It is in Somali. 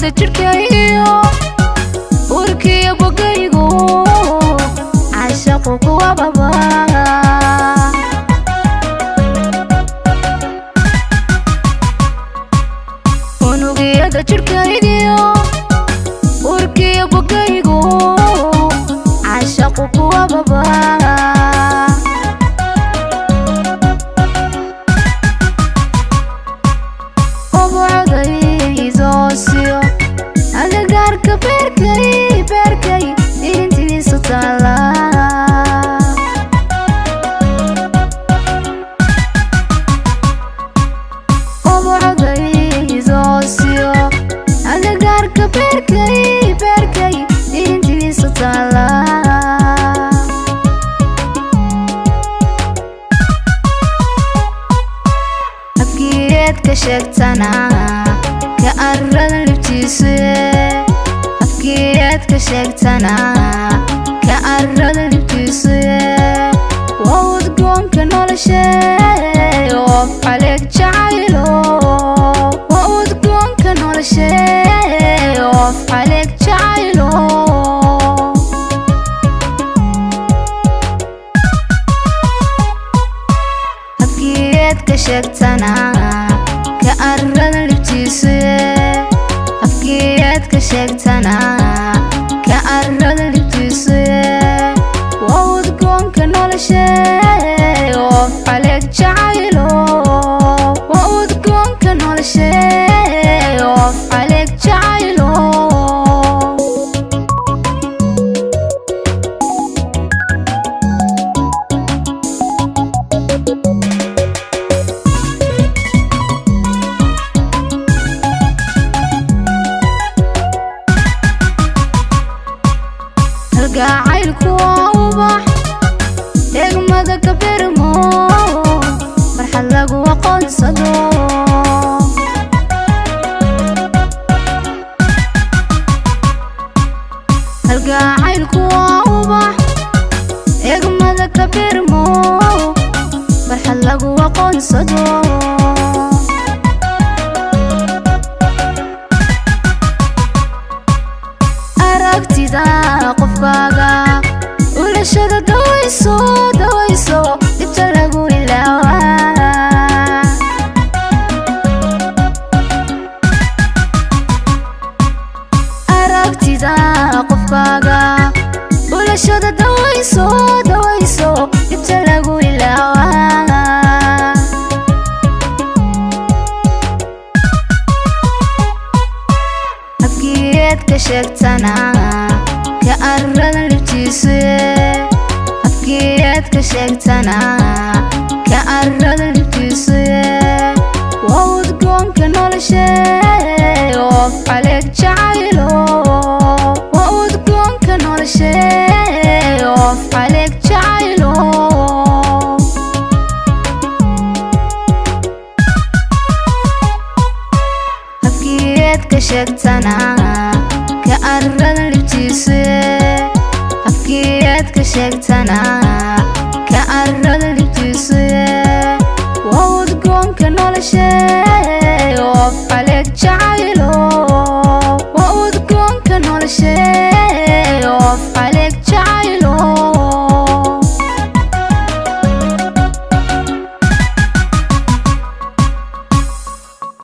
unugyada jirkaygiyo urkiyo bogaygu caashaqu kuwa baba unugyada jirkaygiyo urkiyo bogaygu caashaqu kuwa baba agagaarka beerkay intiisu taala obocodayidoosiyo agagaarka beerkay intiisu taala afkiyeedka sheegtana ka arradan libtiise afkiyeedka sheegtana ka arradan libtiise waa udgoonka noloshe of caleeg jacaylo waa udgoonka noloshe of caleeg jacaylo afkiyeedka sheegtana ka arradan libtiise afkiyeedka sheegtana ka arradan libtiise waa udgoonka noloshe of caleeg jacaylo waa udgoonka noloshe of caleeg jacaylo gacaylku waa ubax degmada ka birmo farxad lagu aqoonsado gacaylku waa ubax degmada ka birmo farxad lagu aqoonsado aragtida qofkaaga ulashada dawayso dibta lagu ilaawa aragtida qofkaaga ulashada dawayso dibta lagu ilaawa afkiyeedka sheegtana ka arradan libtiise afkiyeedka sheegtana ka arradan libtiise waa udgoonka noloshe of caleeg jacaylo waa udgoonka noloshe of caleeg jacaylo afkiyeedka sheegtana ka arradan libtiise afkiyeedka sheegtana ka arradan libtiise waa udgoonka noloshe